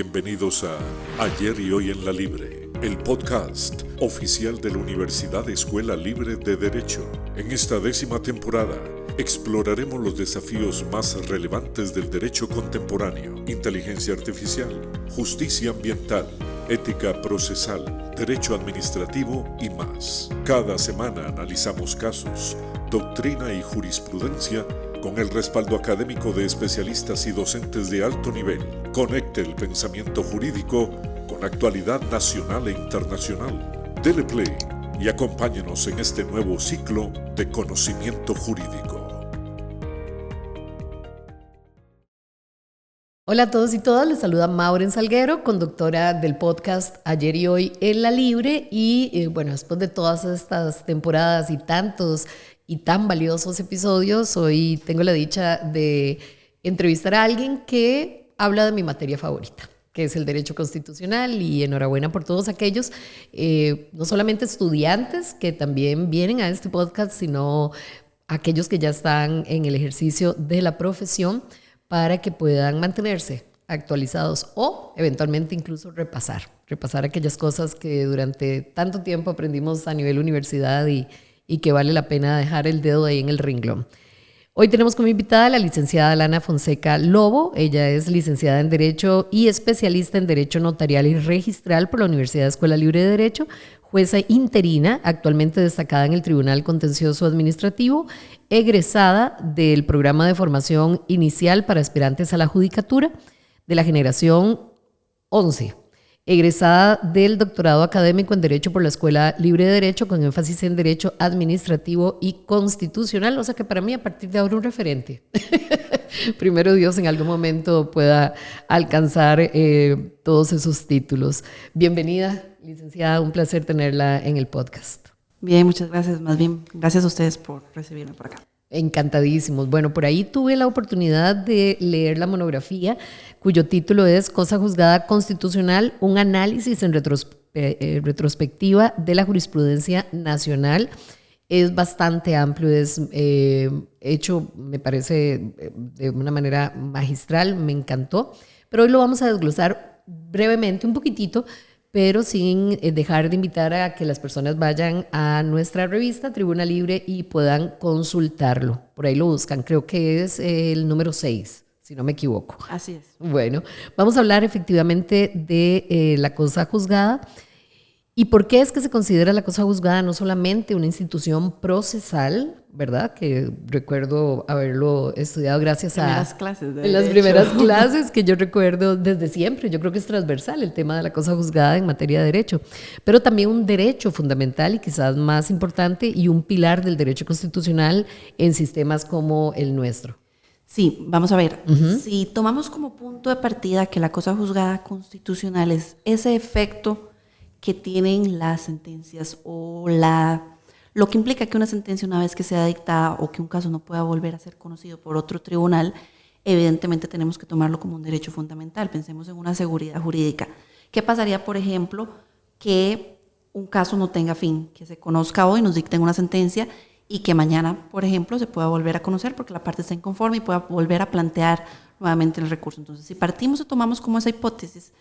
Bienvenidos a Ayer y Hoy en la Libre, el podcast oficial de la Universidad Escuela Libre de Derecho. En esta 10ª temporada, exploraremos los desafíos más relevantes del derecho contemporáneo: inteligencia artificial, justicia ambiental, ética procesal, derecho administrativo y más. Cada semana analizamos casos, doctrina y jurisprudencia con el respaldo académico de especialistas y docentes de alto nivel. Conecte el pensamiento jurídico con la actualidad nacional e internacional. Dele play y acompáñenos en este nuevo ciclo de conocimiento jurídico. Hola a todos y todas, les saluda Maureen Salguero, conductora del podcast Ayer y Hoy en la Libre. Y bueno, después de todas estas temporadas y tantos y tan valiosos episodios, hoy tengo la dicha de entrevistar a alguien que habla de mi materia favorita, que es el derecho constitucional, y enhorabuena por todos aquellos, no solamente estudiantes que también vienen a este podcast, sino aquellos que ya están en el ejercicio de la profesión, para que puedan mantenerse actualizados o eventualmente incluso repasar aquellas cosas que durante tanto tiempo aprendimos a nivel universidad y que vale la pena dejar el dedo ahí en el renglón. Hoy tenemos como invitada a la licenciada Lana Fonseca Lobo. Ella es licenciada en Derecho y especialista en Derecho Notarial y Registral por la Universidad Escuela Libre de Derecho, jueza interina, actualmente destacada en el Tribunal Contencioso Administrativo, egresada del programa de formación inicial para aspirantes a la judicatura de la generación 11, egresada del doctorado académico en Derecho por la Escuela Libre de Derecho, con énfasis en Derecho Administrativo y Constitucional, o sea que para mí a partir de ahora un referente. Primero Dios en algún momento pueda alcanzar todos esos títulos. Bienvenida, licenciada, un placer tenerla en el podcast. Bien, muchas gracias. Más bien, gracias a ustedes por recibirme por acá. Encantadísimos. Bueno, por ahí tuve la oportunidad de leer la monografía, cuyo título es Cosa Juzgada Constitucional, un análisis en retrospectiva de la jurisprudencia nacional. Es bastante amplio, es hecho, me parece, de una manera magistral, me encantó. Pero hoy lo vamos a desglosar brevemente, un poquitito, pero sin dejar de invitar a que las personas vayan a nuestra revista Tribuna Libre y puedan consultarlo. Por ahí lo buscan, creo que es el número 6, si no me equivoco. Así es. Bueno, vamos a hablar efectivamente de la cosa juzgada. ¿Y por qué es que se considera la cosa juzgada no solamente una institución procesal, verdad? Que recuerdo haberlo estudiado gracias primeras clases de en las derecho. primeras clases que yo recuerdo desde siempre. Yo creo que es transversal el tema de la cosa juzgada en materia de derecho, pero también un derecho fundamental y quizás más importante y un pilar del derecho constitucional en sistemas como el nuestro. Sí, vamos a ver. Si tomamos como punto de partida que la cosa juzgada constitucional es ese efecto que tienen las sentencias o lo que implica que una sentencia, una vez que sea dictada o que un caso no pueda volver a ser conocido por otro tribunal, evidentemente tenemos que tomarlo como un derecho fundamental. Pensemos en una seguridad jurídica. ¿Qué pasaría, por ejemplo, que un caso no tenga fin, que se conozca hoy, nos dicten una sentencia y que mañana, por ejemplo, se pueda volver a conocer porque la parte está inconforme y pueda volver a plantear nuevamente el recurso? Entonces, si partimos y tomamos como esa hipótesis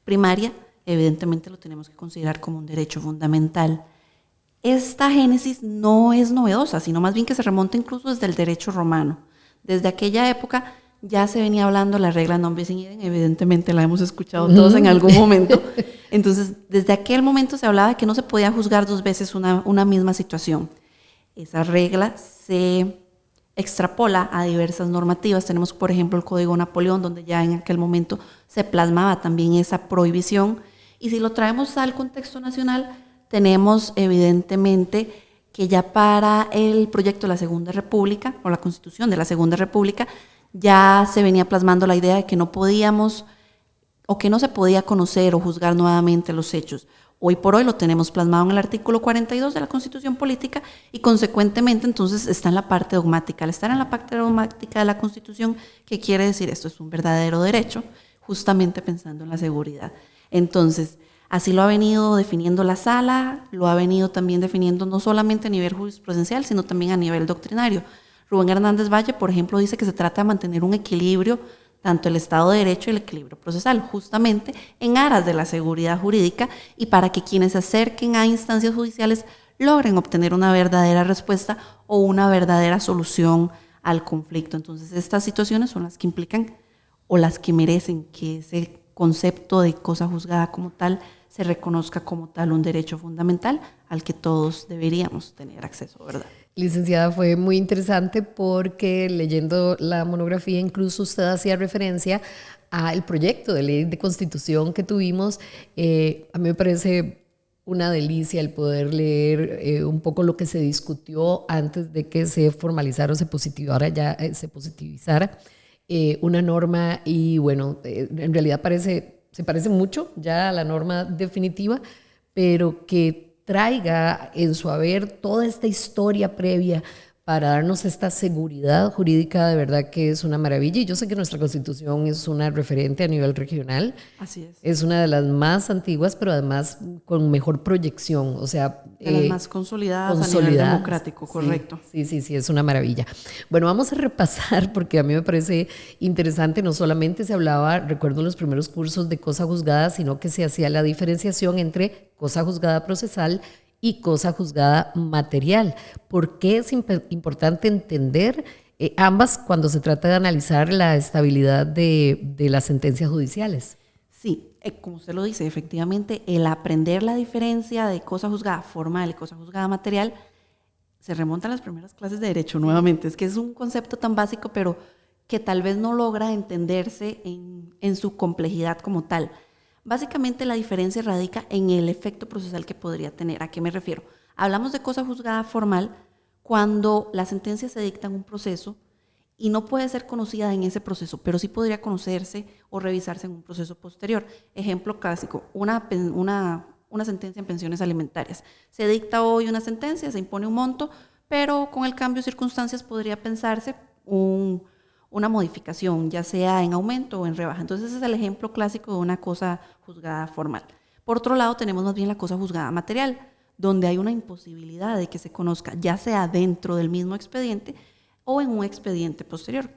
primaria, evidentemente lo tenemos que considerar como un derecho fundamental. Esta génesis no es novedosa, sino más bien que se remonta incluso desde el derecho romano. Desde aquella época ya se venía hablando la regla non bis in idem, evidentemente la hemos escuchado todos en algún momento. Entonces, desde aquel momento se hablaba de que no se podía juzgar dos veces una misma situación. Esa regla se extrapola a diversas normativas. Tenemos, por ejemplo, el Código Napoleón, donde ya en aquel momento se plasmaba también esa prohibición. Y si lo traemos al contexto nacional, tenemos evidentemente que ya para el proyecto de la Segunda República, o la Constitución de la Segunda República, ya se venía plasmando la idea de que no podíamos, o que no se podía conocer o juzgar nuevamente los hechos. Hoy por hoy lo tenemos plasmado en el artículo 42 de la Constitución Política y consecuentemente entonces está en la parte dogmática. Al estar en la parte dogmática de la Constitución, ¿qué quiere decir? Esto es un verdadero derecho, justamente pensando en la seguridad. Entonces, así lo ha venido definiendo la Sala, lo ha venido también definiendo no solamente a nivel jurisprudencial, sino también a nivel doctrinario. Rubén Hernández Valle, por ejemplo, dice que se trata de mantener un equilibrio tanto el Estado de Derecho y el equilibrio procesal, justamente en aras de la seguridad jurídica y para que quienes se acerquen a instancias judiciales logren obtener una verdadera respuesta o una verdadera solución al conflicto. Entonces, estas situaciones son las que implican o las que merecen que ese concepto de cosa juzgada como tal se reconozca como tal un derecho fundamental al que todos deberíamos tener acceso, ¿verdad? Licenciada, fue muy interesante porque leyendo la monografía incluso usted hacía referencia al proyecto de ley de constitución que tuvimos. A mí me parece una delicia el poder leer un poco lo que se discutió antes de que se formalizara o se positivizara una norma, y bueno, en realidad se parece mucho ya a la norma definitiva, pero que traiga en su haber toda esta historia previa para darnos esta seguridad jurídica, de verdad que es una maravilla. Y yo sé que nuestra Constitución es una referente a nivel regional. Así es. Es una de las más antiguas, pero además con mejor proyección. O sea, de las más consolidadas a nivel democrático, correcto. Sí, es una maravilla. Bueno, vamos a repasar, porque a mí me parece interesante. No solamente se hablaba, recuerdo en los primeros cursos, de cosa juzgada, sino que se hacía la diferenciación entre cosa juzgada procesal y cosa juzgada material. ¿Por qué es importante entender ambas cuando se trata de analizar la estabilidad de las sentencias judiciales? Sí, como usted lo dice, efectivamente, el aprender la diferencia de cosa juzgada formal y cosa juzgada material se remonta a las primeras clases de derecho nuevamente. Es que es un concepto tan básico, pero que tal vez no logra entenderse en su complejidad como tal. Básicamente la diferencia radica en el efecto procesal que podría tener. ¿A qué me refiero? Hablamos de cosa juzgada formal cuando la sentencia se dicta en un proceso y no puede ser conocida en ese proceso, pero sí podría conocerse o revisarse en un proceso posterior. Ejemplo clásico, una sentencia en pensiones alimentarias. Se dicta hoy una sentencia, se impone un monto, pero con el cambio de circunstancias podría pensarse una modificación, ya sea en aumento o en rebaja. Entonces ese es el ejemplo clásico de una cosa juzgada formal. Por otro lado, tenemos más bien la cosa juzgada material, donde hay una imposibilidad de que se conozca, ya sea dentro del mismo expediente o en un expediente posterior.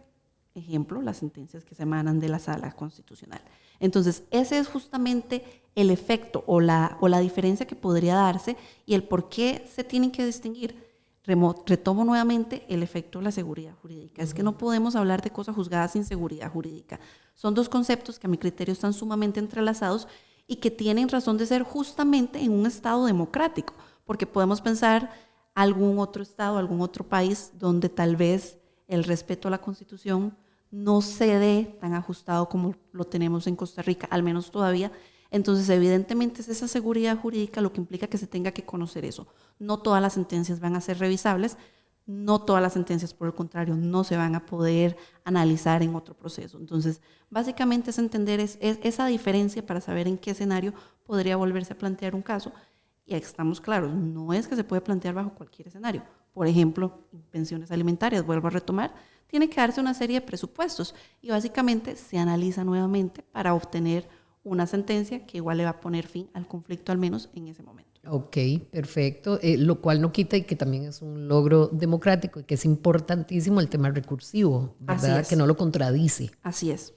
Ejemplo, las sentencias que se emanan de la Sala Constitucional. Entonces, ese es justamente el efecto o la diferencia que podría darse y el por qué se tienen que distinguir. Retomo nuevamente el efecto de la seguridad jurídica. Es que no podemos hablar de cosa juzgada sin seguridad jurídica. Son dos conceptos que a mi criterio están sumamente entrelazados y que tienen razón de ser justamente en un estado democrático, porque podemos pensar algún otro estado, algún otro país donde tal vez el respeto a la Constitución no se dé tan ajustado como lo tenemos en Costa Rica, al menos todavía. Entonces, evidentemente es esa seguridad jurídica lo que implica que se tenga que conocer eso. No todas las sentencias van a ser revisables, no todas las sentencias, por el contrario, no se van a poder analizar en otro proceso. Entonces, básicamente es entender esa diferencia para saber en qué escenario podría volverse a plantear un caso. Y estamos claros, no es que se puede plantear bajo cualquier escenario. Por ejemplo, en pensiones alimentarias, vuelvo a retomar, tiene que darse una serie de presupuestos y básicamente se analiza nuevamente para obtener una sentencia que igual le va a poner fin al conflicto, al menos en ese momento. Ok, perfecto. Lo cual no quita y que también es un logro democrático y que es importantísimo el tema recursivo, ¿verdad? Que no lo contradice. Así es.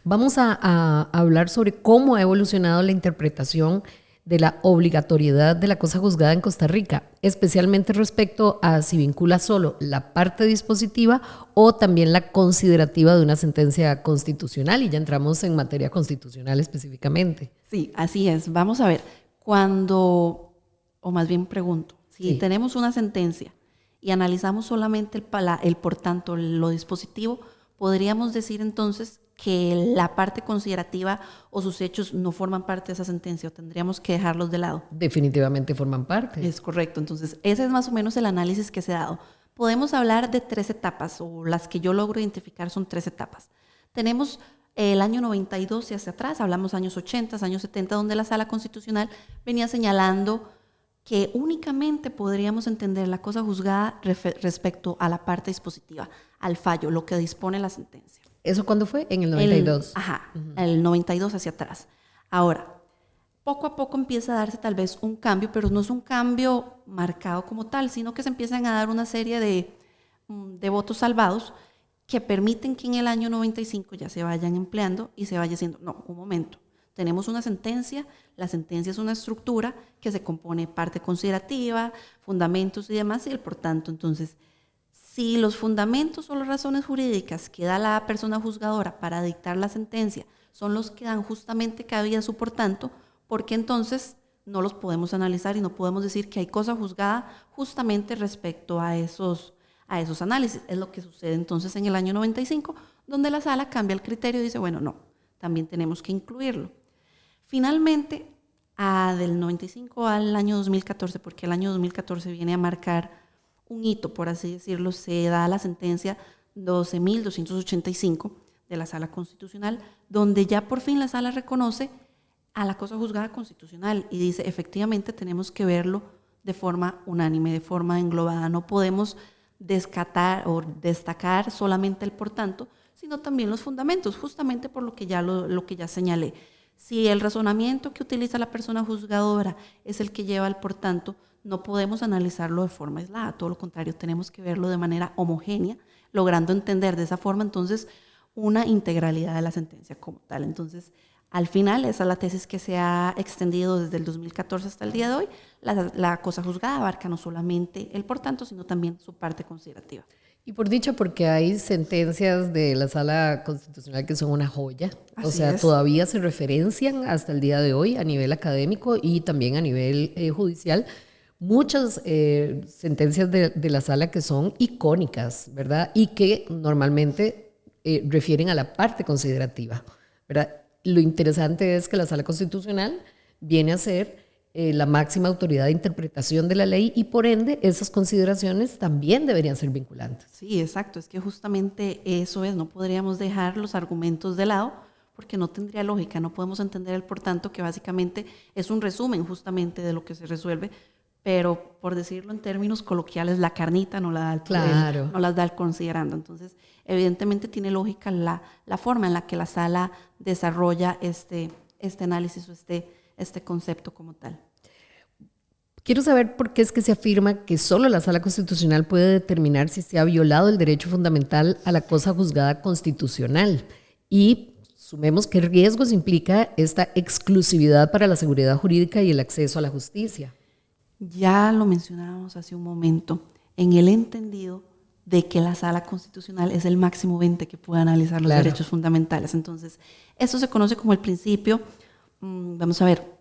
Vamos a hablar sobre cómo ha evolucionado la interpretación de la obligatoriedad de la cosa juzgada en Costa Rica, especialmente respecto a si vincula solo la parte dispositiva o también la considerativa de una sentencia constitucional, y ya entramos en materia constitucional específicamente. Sí, así es. Vamos a ver, o más bien pregunto, si tenemos una sentencia y analizamos solamente el por tanto, lo dispositivo, ¿podríamos decir entonces que la parte considerativa o sus hechos no forman parte de esa sentencia o tendríamos que dejarlos de lado? Definitivamente forman parte. Es correcto. Entonces, ese es más o menos el análisis que se ha dado. Podemos hablar de 3 etapas, o las que yo logro identificar son 3 etapas. Tenemos el año 92 y hacia atrás, hablamos años 80, años 70, donde la Sala Constitucional venía señalando que únicamente podríamos entender la cosa juzgada respecto a la parte dispositiva, al fallo, lo que dispone la sentencia. ¿Eso cuándo fue? En el 92. El 92 hacia atrás. Ahora, poco a poco empieza a darse tal vez un cambio, pero no es un cambio marcado como tal, sino que se empiezan a dar una serie de votos salvados que permiten que en el año 95 ya se vayan empleando y se vaya diciendo, no, un momento, tenemos una sentencia, la sentencia es una estructura que se compone de parte considerativa, fundamentos y demás, y el por tanto, entonces, si los fundamentos o las razones jurídicas que da la persona juzgadora para dictar la sentencia son los que dan justamente cabida a su por tanto, porque entonces no los podemos analizar y no podemos decir que hay cosa juzgada justamente respecto a esos análisis. Es lo que sucede entonces en el año 95, donde la sala cambia el criterio y dice, bueno, no, también tenemos que incluirlo. Finalmente, del 95 al año 2014, porque el año 2014 viene a marcar un hito, por así decirlo, se da la sentencia 12.285 de la Sala Constitucional, donde ya por fin la sala reconoce a la cosa juzgada constitucional y dice, efectivamente tenemos que verlo de forma unánime, de forma englobada, no podemos descartar o destacar solamente el por tanto, sino también los fundamentos, justamente por lo que ya señalé. Si el razonamiento que utiliza la persona juzgadora es el que lleva al por tanto, no podemos analizarlo de forma aislada, todo lo contrario, tenemos que verlo de manera homogénea, logrando entender de esa forma entonces una integralidad de la sentencia como tal. Entonces, al final, esa es la tesis que se ha extendido desde el 2014 hasta el día de hoy. La cosa juzgada abarca no solamente el por tanto, sino también su parte considerativa. Y por dicho, porque hay sentencias de la Sala Constitucional que son una joya. Así o sea, es. todavía se referencian hasta el día de hoy a nivel académico y también a nivel judicial. Muchas sentencias de la Sala que son icónicas, ¿verdad? Y que normalmente refieren a la parte considerativa, ¿verdad? Lo interesante es que la Sala Constitucional viene a ser la máxima autoridad de interpretación de la ley y por ende esas consideraciones también deberían ser vinculantes. Sí, exacto, es que justamente eso es, no podríamos dejar los argumentos de lado porque no tendría lógica, no podemos entender el por tanto que básicamente es un resumen justamente de lo que se resuelve, pero por decirlo en términos coloquiales, la carnita no la da el Claro. no las da el considerando. Entonces, evidentemente tiene lógica la forma en la que la sala desarrolla este análisis o este concepto como tal. Quiero saber por qué es que se afirma que solo la Sala Constitucional puede determinar si se ha violado el derecho fundamental a la cosa juzgada constitucional y sumemos qué riesgos implica esta exclusividad para la seguridad jurídica y el acceso a la justicia. Ya lo mencionábamos hace un momento, en el entendido de que la Sala Constitucional es el máximo ente que puede analizar los derechos fundamentales. Entonces, eso se conoce como el principio, vamos a ver,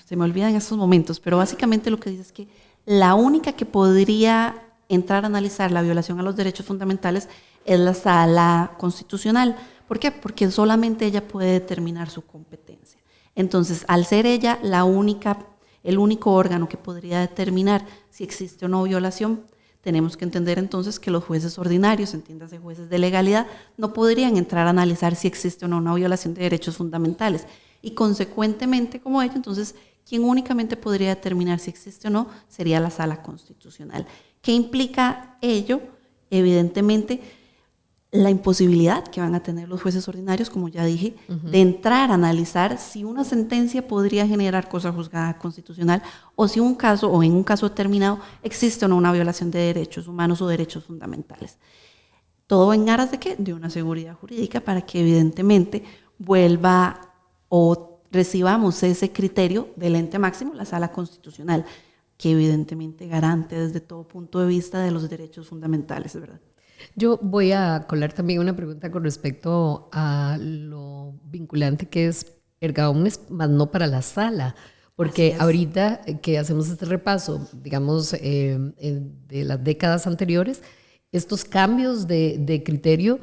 se me olvidan estos momentos, pero básicamente lo que dice es que la única que podría entrar a analizar la violación a los derechos fundamentales es la Sala Constitucional. ¿Por qué? Porque solamente ella puede determinar su competencia. Entonces, al ser ella el único órgano que podría determinar si existe o no violación, tenemos que entender entonces que los jueces ordinarios, entiéndase jueces de legalidad, no podrían entrar a analizar si existe o no una violación de derechos fundamentales. Y consecuentemente, como ello, entonces, quien únicamente podría determinar si existe o no sería la Sala Constitucional. ¿Qué implica ello? Evidentemente, la imposibilidad que van a tener los jueces ordinarios, como ya dije, de entrar a analizar si una sentencia podría generar cosa juzgada constitucional o si en un caso determinado existe o no una violación de derechos humanos o derechos fundamentales. Todo en aras de ¿qué? De una seguridad jurídica para que evidentemente vuelva o recibamos ese criterio del ente máximo, la Sala Constitucional, que evidentemente garante desde todo punto de vista de los derechos fundamentales, ¿verdad? Yo voy a colar también una pregunta con respecto a lo vinculante que es erga omnes, más no para la sala, porque ahorita que hacemos este repaso, digamos, de las décadas anteriores, estos cambios de criterio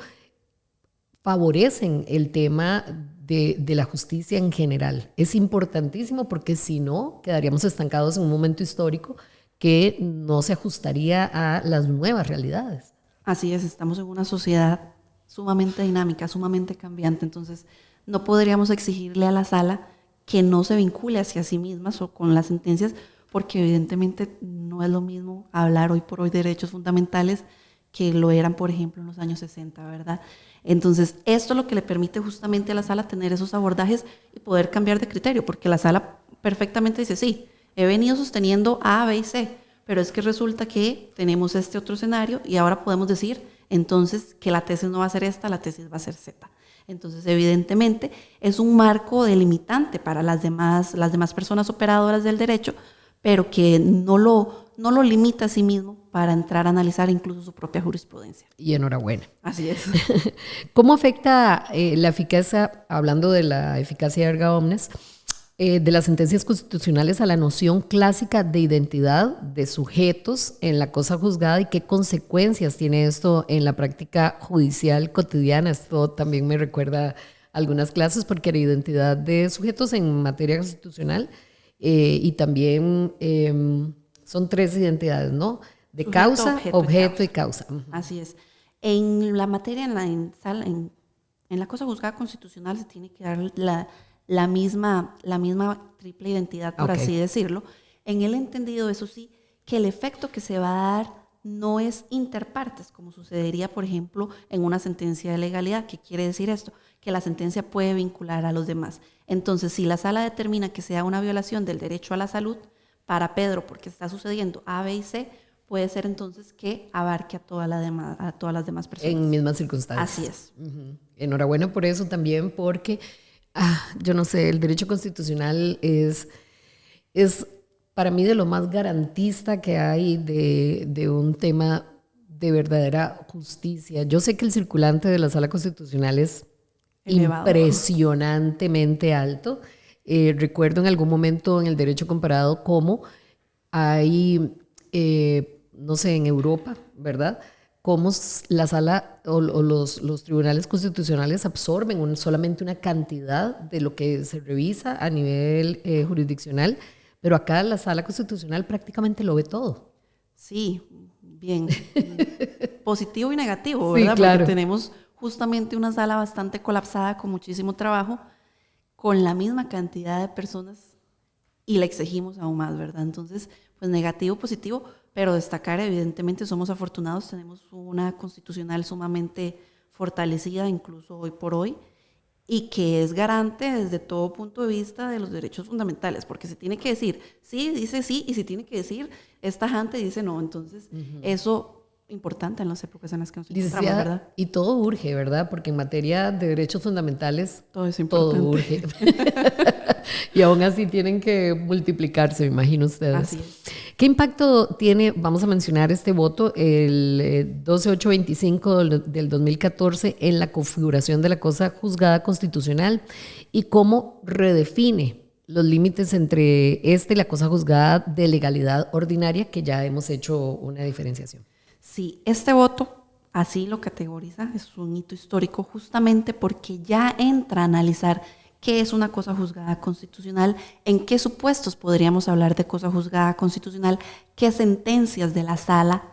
favorecen el tema de la justicia en general. Es importantísimo porque si no, quedaríamos estancados en un momento histórico que no se ajustaría a las nuevas realidades. Así es, estamos en una sociedad sumamente dinámica, sumamente cambiante, entonces no podríamos exigirle a la sala que no se vincule hacia sí mismas o con las sentencias, porque evidentemente no es lo mismo hablar hoy por hoy de derechos fundamentales que lo eran, por ejemplo, en los años 60, ¿verdad? Entonces, esto es lo que le permite justamente a la sala tener esos abordajes y poder cambiar de criterio, porque la sala perfectamente dice, sí, he venido sosteniendo A, B y C, pero es que resulta que tenemos este otro escenario y ahora podemos decir, entonces que la tesis no va a ser esta, la tesis va a ser Z. Entonces, evidentemente, es un marco delimitante para las demás personas operadoras del derecho, pero que no lo limita a sí mismo para entrar a analizar incluso su propia jurisprudencia. Y enhorabuena. Así es. ¿Cómo afecta la eficacia, hablando de la eficacia erga omnes, de las sentencias constitucionales a la noción clásica de identidad de sujetos en la cosa juzgada y qué consecuencias tiene esto en la práctica judicial cotidiana? Esto también me recuerda algunas clases porque la identidad de sujetos en materia constitucional y también son 3 identidades, ¿no? De sujeto, causa, objeto y causa. Así es. En la materia, en la cosa juzgada constitucional se tiene que dar la misma triple identidad, por así decirlo. En el entendido, eso sí, que el efecto que se va a dar no es interpartes, como sucedería, por ejemplo, en una sentencia de legalidad. ¿Qué quiere decir esto? Que la sentencia puede vincular a los demás. Entonces, si la sala determina que sea una violación del derecho a la salud para Pedro, porque está sucediendo A, B y C, puede ser entonces que abarque a todas las demás personas. En mismas circunstancias. Así es. Enhorabuena por eso también, porque yo no sé, el derecho constitucional es para mí de lo más garantista que hay de un tema de verdadera justicia. Yo sé que el circulante de la Sala Constitucional es elevado, impresionantemente alto. Recuerdo en algún momento en el derecho comparado cómo hay, no sé, en Europa, ¿verdad?, cómo la sala o los tribunales constitucionales absorben solamente una cantidad de lo que se revisa a nivel jurisdiccional, pero acá la sala constitucional prácticamente lo ve todo. Sí, bien. Positivo y negativo, ¿verdad? Sí, claro. Porque tenemos justamente una sala bastante colapsada con muchísimo trabajo, con la misma cantidad de personas y la exigimos aún más, ¿verdad? Entonces, pues negativo, positivo, pero destacar, evidentemente, somos afortunados, tenemos una constitucional sumamente fortalecida, incluso hoy por hoy, y que es garante desde todo punto de vista de los derechos fundamentales, porque se tiene que decir sí, dice sí, y se tiene que decir es tajante, dice no. Entonces, eso importante en las épocas en las que nos encontramos, ¿verdad? Y todo urge, ¿verdad? Porque en materia de derechos fundamentales todo es importante. Todo urge. Y aún así tienen que multiplicarse, me imagino ustedes. Así es. ¿Qué impacto tiene, vamos a mencionar este voto, el 12825 del 2014 en la configuración de la cosa juzgada constitucional y cómo redefine los límites entre y la cosa juzgada de legalidad ordinaria, que ya hemos hecho una diferenciación? Sí, este voto así lo categoriza, es un hito histórico justamente porque ya entra a analizar qué es una cosa juzgada constitucional, en qué supuestos podríamos hablar de cosa juzgada constitucional, qué sentencias de la sala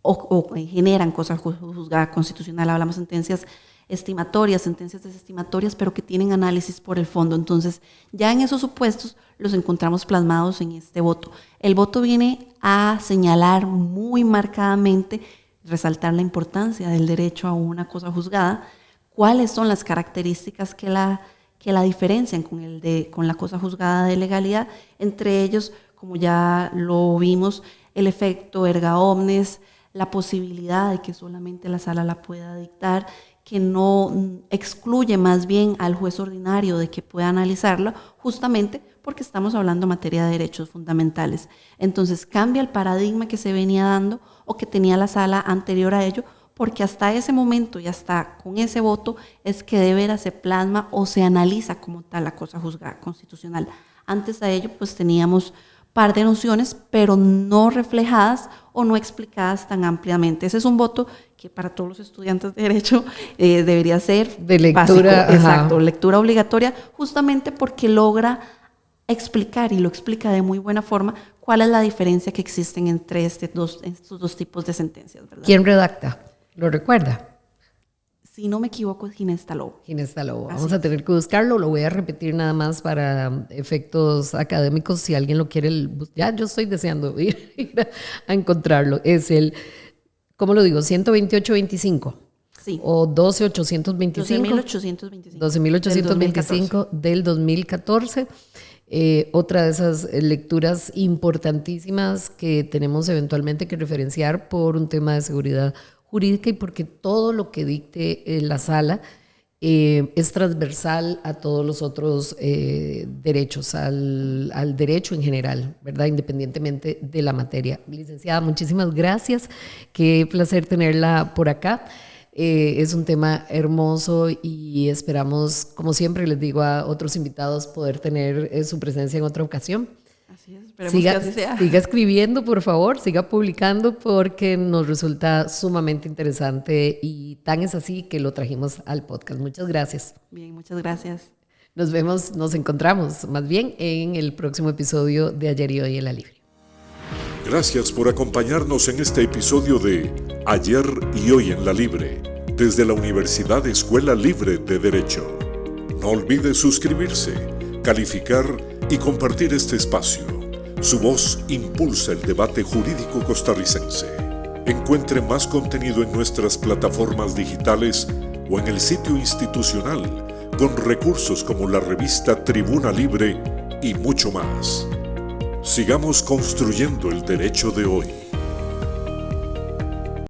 o generan cosa juzgada constitucional. Hablamos de sentencias estimatorias, sentencias desestimatorias, pero que tienen análisis por el fondo. Entonces, ya en esos supuestos los encontramos plasmados en este voto. El voto viene a señalar muy marcadamente, resaltar la importancia del derecho a una cosa juzgada, cuáles son las características que la diferencian con la cosa juzgada de legalidad, entre ellos, como ya lo vimos, el efecto erga omnes, la posibilidad de que solamente la sala la pueda dictar, que no excluye más bien al juez ordinario de que pueda analizarlo, justamente porque estamos hablando en materia de derechos fundamentales. Entonces cambia el paradigma que se venía dando o que tenía la sala anterior a ello, porque hasta ese momento y hasta con ese voto es que de veras se plasma o se analiza como tal la cosa juzgada constitucional. Antes a ello pues teníamos par de nociones, pero no reflejadas o no explicadas tan ampliamente. Ese es un voto que para todos los estudiantes de Derecho debería ser de lectura, básico, exacto, lectura obligatoria, justamente porque logra explicar y lo explica de muy buena forma cuál es la diferencia que existen entre estos dos tipos de sentencias, ¿verdad? ¿Quién redacta? ¿Lo recuerda? Si no me equivoco, es Ginesta Lobo. Ginesta Lobo. Vamos a tener que buscarlo. Lo voy a repetir nada más para efectos académicos. Si alguien lo quiere, ya yo estoy deseando ir a encontrarlo. Es el, ¿cómo lo digo? 128.25. Sí. O 12.825. 12.825. 12.825 del 2014. Otra de esas lecturas importantísimas que tenemos eventualmente que referenciar por un tema de seguridad jurídica y porque todo lo que dicte la sala es transversal a todos los otros derechos, al derecho en general, ¿verdad? Independientemente de la materia. Licenciada, muchísimas gracias. Qué placer tenerla por acá. Es un tema hermoso y esperamos, como siempre les digo a otros invitados, poder tener su presencia en otra ocasión. Así es, esperemos que así sea. Siga escribiendo, por favor, siga publicando porque nos resulta sumamente interesante y tan es así que lo trajimos al podcast. Muchas gracias. Bien, muchas gracias. Nos encontramos más bien en el próximo episodio de Ayer y Hoy en la Libre. Gracias por acompañarnos en este episodio de Ayer y Hoy en la Libre, desde la Universidad Escuela Libre de Derecho. No olvide suscribirse, calificar y compartir este espacio. Su voz impulsa el debate jurídico costarricense. Encuentre más contenido en nuestras plataformas digitales o en el sitio institucional, con recursos como la revista Tribuna Libre y mucho más. Sigamos construyendo el derecho de hoy.